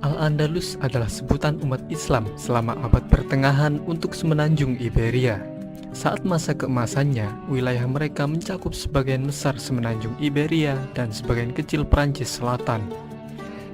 Al-Andalus adalah sebutan umat Islam selama abad pertengahan untuk semenanjung Iberia. Saat masa keemasannya, wilayah mereka mencakup sebagian besar semenanjung Iberia dan sebagian kecil Prancis Selatan.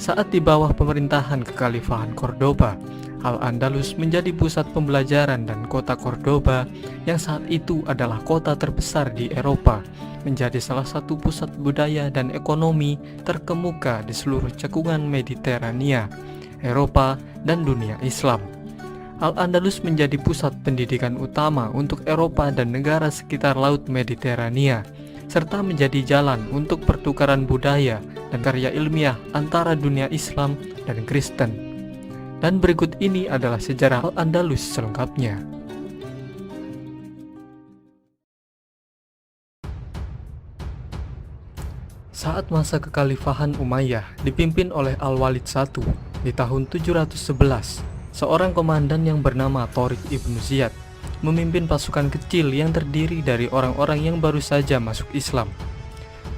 Saat di bawah pemerintahan Kekhalifahan Cordoba, Al-Andalus menjadi pusat pembelajaran, dan kota Cordoba yang saat itu adalah kota terbesar di Eropa menjadi salah satu pusat budaya dan ekonomi terkemuka di seluruh cekungan Mediterania, Eropa, dan dunia Islam. Al-Andalus menjadi pusat pendidikan utama untuk Eropa dan negara sekitar Laut Mediterania, serta menjadi jalan untuk pertukaran budaya dan karya ilmiah antara dunia Islam dan Kristen. Dan berikut ini adalah sejarah Al-Andalus selengkapnya. Saat masa Kekhalifahan Umayyah dipimpin oleh Al-Walid I di tahun 711, seorang komandan yang bernama Tariq ibn Ziyad memimpin pasukan kecil yang terdiri dari orang-orang yang baru saja masuk Islam.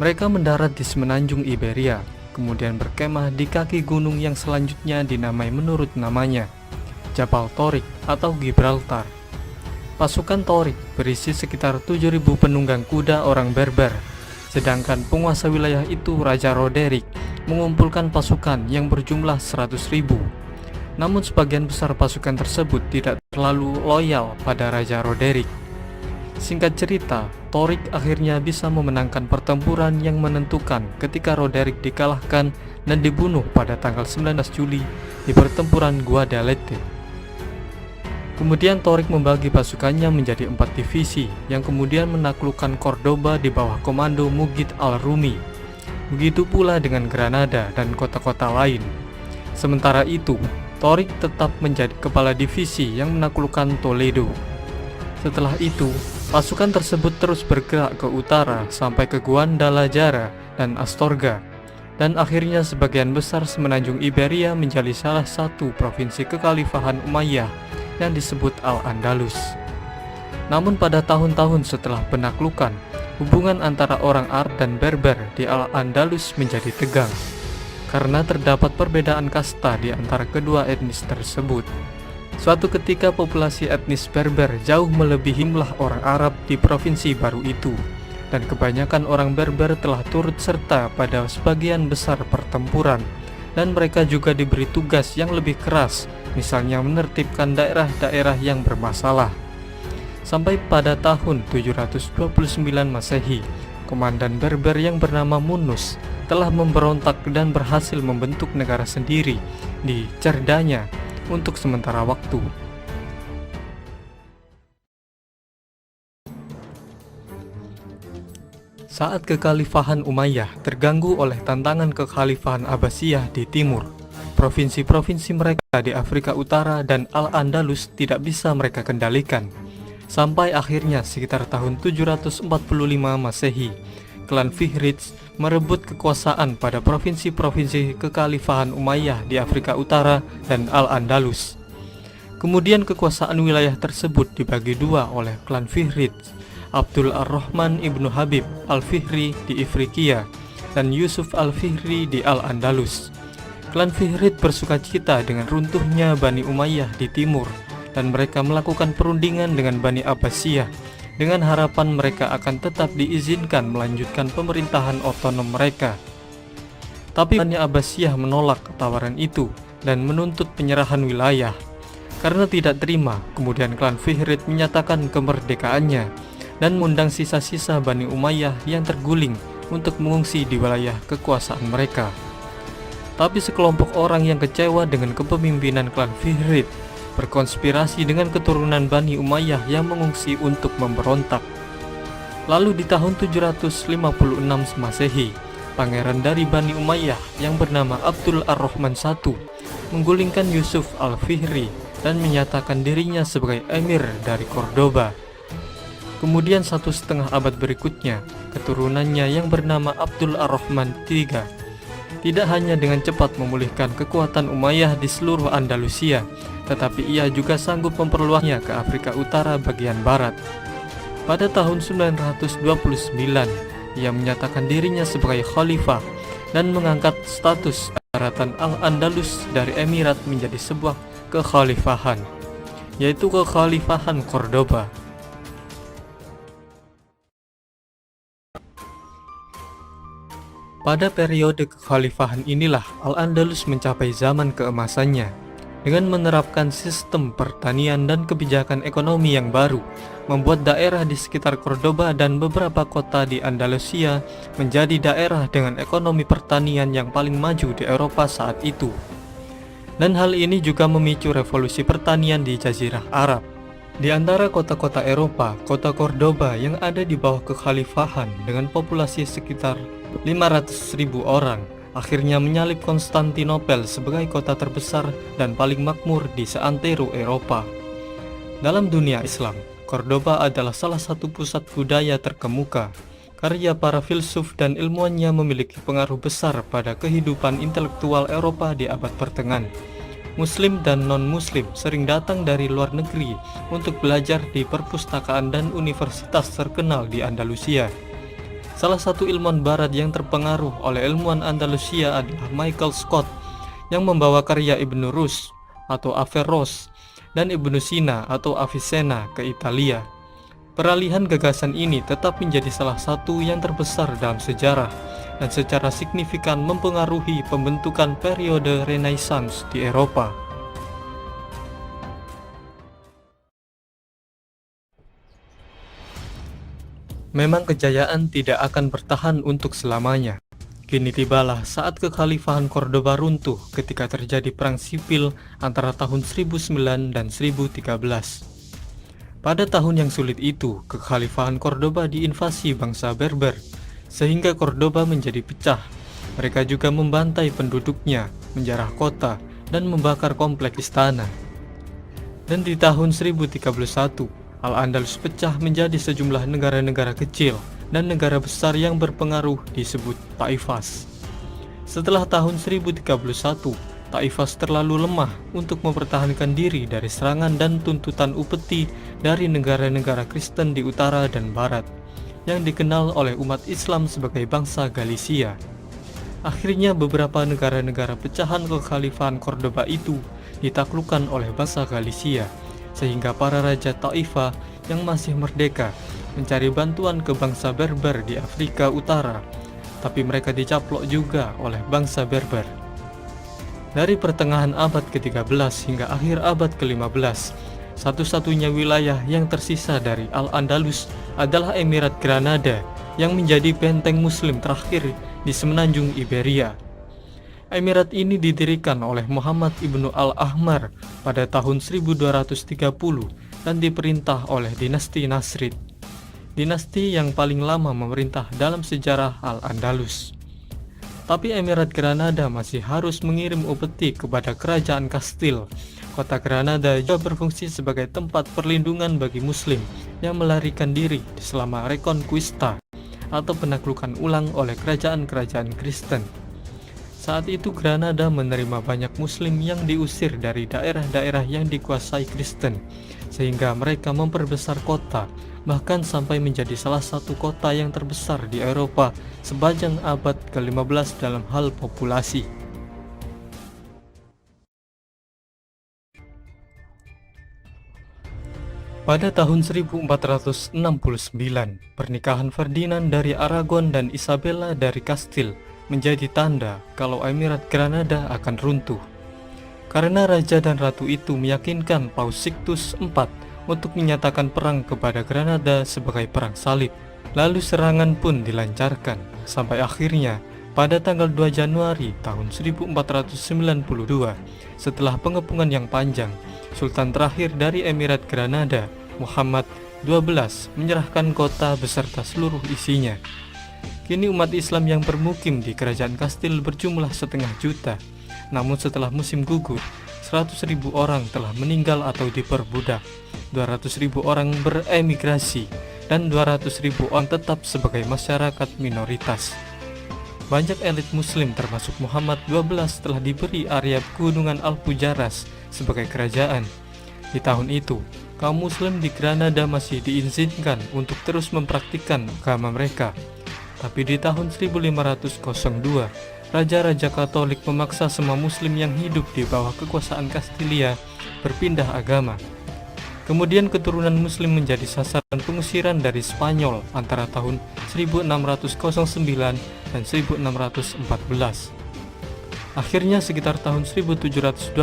Mereka mendarat di semenanjung Iberia, kemudian berkemah di kaki gunung yang selanjutnya dinamai menurut namanya, Jabal Tariq atau Gibraltar. Pasukan Tariq berisi sekitar 7.000 penunggang kuda orang Berber, sedangkan penguasa wilayah itu, Raja Roderick, mengumpulkan pasukan yang berjumlah 100.000. Namun sebagian besar pasukan tersebut tidak terlalu loyal pada Raja Roderick. Singkat cerita, Tariq akhirnya bisa memenangkan pertempuran yang menentukan ketika Roderick dikalahkan dan dibunuh pada tanggal 19 Juli di pertempuran Guadalete. Kemudian Tariq membagi pasukannya menjadi 4 divisi yang kemudian menaklukkan Cordoba di bawah komando Mughith al-Rumi. Begitu pula dengan Granada dan kota-kota lain. Sementara itu, Tariq tetap menjadi kepala divisi yang menaklukkan Toledo. Setelah itu, pasukan tersebut terus bergerak ke utara sampai ke Guadalajara dan Astorga, dan akhirnya sebagian besar semenanjung Iberia menjadi salah satu provinsi Kekhalifahan Umayyah yang disebut Al-Andalus. Namun pada tahun-tahun setelah penaklukan, hubungan antara orang Arab dan Berber di Al-Andalus menjadi tegang, karena terdapat perbedaan kasta di antara kedua etnis tersebut. Suatu ketika populasi etnis Berber jauh melebihi jumlah orang Arab di provinsi baru itu, dan kebanyakan orang Berber telah turut serta pada sebagian besar pertempuran, dan mereka juga diberi tugas yang lebih keras, misalnya menertibkan daerah-daerah yang bermasalah. Sampai pada tahun 729 Masehi, komandan Berber yang bernama Munus telah memberontak dan berhasil membentuk negara sendiri di Cerdanya untuk sementara waktu. Saat Kekhalifahan Umayyah terganggu oleh tantangan Kekhalifahan Abbasiyah di timur, provinsi-provinsi mereka di Afrika Utara dan Al-Andalus tidak bisa mereka kendalikan. Sampai akhirnya sekitar tahun 745 Masehi, klan Fihriz merebut kekuasaan pada provinsi-provinsi Kekhalifahan Umayyah di Afrika Utara dan Al-Andalus. Kemudian kekuasaan wilayah tersebut dibagi dua oleh klan Fihriz, Abdul Ar-Rahman ibnu Habib al-Fihri di Ifriqiya dan Yusuf al-Fihri di Al-Andalus. Klan Fihriz bersukacita dengan runtuhnya Bani Umayyah di timur, dan mereka melakukan perundingan dengan Bani Abbasiyah dengan harapan mereka akan tetap diizinkan melanjutkan pemerintahan otonom mereka. Tapi Bani Abbasiyah menolak tawaran itu dan menuntut penyerahan wilayah. Karena tidak terima, kemudian klan Fihriz menyatakan kemerdekaannya dan mengundang sisa-sisa Bani Umayyah yang terguling untuk mengungsi di wilayah kekuasaan mereka. Tapi sekelompok orang yang kecewa dengan kepemimpinan klan Fihriz berkonspirasi dengan keturunan Bani Umayyah yang mengungsi untuk memberontak. Lalu di tahun 756 Masehi, pangeran dari Bani Umayyah yang bernama Abdul Ar-Rahman I menggulingkan Yusuf al-Fihri dan menyatakan dirinya sebagai emir dari Cordoba. Kemudian 1,5 abad berikutnya, keturunannya yang bernama Abdul Ar-Rahman III tidak hanya dengan cepat memulihkan kekuatan Umayyah di seluruh Andalusia, tetapi ia juga sanggup memperluasnya ke Afrika Utara bagian barat. Pada tahun 929, ia menyatakan dirinya sebagai khalifah dan mengangkat status daratan Al-Andalus dari emirat menjadi sebuah kekhalifahan, yaitu kekhalifahan Cordoba. Pada periode kekhalifahan inilah Al-Andalus mencapai zaman keemasannya dengan menerapkan sistem pertanian dan kebijakan ekonomi yang baru, membuat daerah di sekitar Cordoba dan beberapa kota di Andalusia menjadi daerah dengan ekonomi pertanian yang paling maju di Eropa saat itu. Dan hal ini juga memicu revolusi pertanian di Jazirah Arab. Di antara kota-kota Eropa, kota Cordoba yang ada di bawah kekhalifahan dengan populasi sekitar 500.000 orang akhirnya menyalip Konstantinopel sebagai kota terbesar dan paling makmur di seantero Eropa. Dalam dunia Islam, Cordoba adalah salah satu pusat budaya terkemuka. Karya para filsuf dan ilmuwannya memiliki pengaruh besar pada kehidupan intelektual Eropa di abad pertengahan. Muslim dan non-muslim sering datang dari luar negeri untuk belajar di perpustakaan dan universitas terkenal di Andalusia. Salah satu ilmuwan barat yang terpengaruh oleh ilmuwan Andalusia adalah Michael Scott yang membawa karya Ibn Rus atau Averroes dan Ibn Sina atau Avicenna ke Italia. Peralihan gagasan ini tetap menjadi salah satu yang terbesar dalam sejarah dan secara signifikan mempengaruhi pembentukan periode Renaissance di Eropa. Memang kejayaan tidak akan bertahan untuk selamanya. Kini tibalah saat kekhalifahan Cordoba runtuh ketika terjadi perang sipil antara tahun 1009 dan 1013. Pada tahun yang sulit itu, kekhalifahan Cordoba diinvasi bangsa Berber, sehingga Cordoba menjadi pecah. Mereka juga membantai penduduknya, menjarah kota, dan membakar kompleks istana. Dan di tahun 1031, Al-Andalus pecah menjadi sejumlah negara-negara kecil dan negara besar yang berpengaruh disebut Taifas. Setelah tahun 1031, Taifas terlalu lemah untuk mempertahankan diri dari serangan dan tuntutan upeti dari negara-negara Kristen di utara dan barat, yang dikenal oleh umat Islam sebagai bangsa Galicia. Akhirnya beberapa negara-negara pecahan kekhalifahan Cordoba itu ditaklukkan oleh bangsa Galicia, sehingga para raja Taifah yang masih merdeka mencari bantuan ke bangsa Berber di Afrika Utara, tapi mereka dicaplok juga oleh bangsa Berber. Dari pertengahan abad ke-13 hingga akhir abad ke-15, satu-satunya wilayah yang tersisa dari Al-Andalus adalah Emirat Granada yang menjadi benteng muslim terakhir di semenanjung Iberia. Emirat ini didirikan oleh Muhammad ibnu Al-Ahmar pada tahun 1230 dan diperintah oleh dinasti Nasrid, dinasti yang paling lama memerintah dalam sejarah Al-Andalus. Tapi Emirat Granada masih harus mengirim upeti kepada kerajaan Kastil. Kota Granada juga berfungsi sebagai tempat perlindungan bagi muslim yang melarikan diri selama Reconquista atau penaklukan ulang oleh kerajaan-kerajaan Kristen. Saat itu Granada menerima banyak muslim yang diusir dari daerah-daerah yang dikuasai Kristen, sehingga mereka memperbesar kota, bahkan sampai menjadi salah satu kota yang terbesar di Eropa sepanjang abad ke-15 dalam hal populasi. Pada tahun 1469, pernikahan Ferdinand dari Aragon dan Isabella dari Kastil menjadi tanda kalau Emirat Granada akan runtuh. Karena raja dan ratu itu meyakinkan Paus Sixtus IV untuk menyatakan perang kepada Granada sebagai perang salib. Lalu serangan pun dilancarkan, sampai akhirnya pada tanggal 2 Januari tahun 1492, setelah pengepungan yang panjang, Sultan terakhir dari Emirat Granada, Muhammad XII, menyerahkan kota beserta seluruh isinya. Kini umat Islam yang bermukim di kerajaan Kastil berjumlah 500.000, namun setelah musim gugur, 100.000 orang telah meninggal atau diperbudak, 200.000 orang beremigrasi, dan 200.000 orang tetap sebagai masyarakat minoritas. Banyak elit muslim termasuk Muhammad XII telah diberi area Gunungan Alpujarras sebagai kerajaan. Di tahun itu, kaum muslim di Granada masih diizinkan untuk terus mempraktikkan agama mereka. Tapi di tahun 1502, raja-raja Katolik memaksa semua muslim yang hidup di bawah kekuasaan Kastilia berpindah agama. Kemudian keturunan muslim menjadi sasaran pengusiran dari Spanyol antara tahun 1609 dan 1614. Akhirnya sekitar tahun 1727,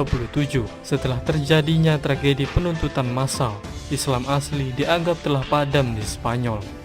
setelah terjadinya tragedi penuntutan massal, Islam asli dianggap telah padam di Spanyol.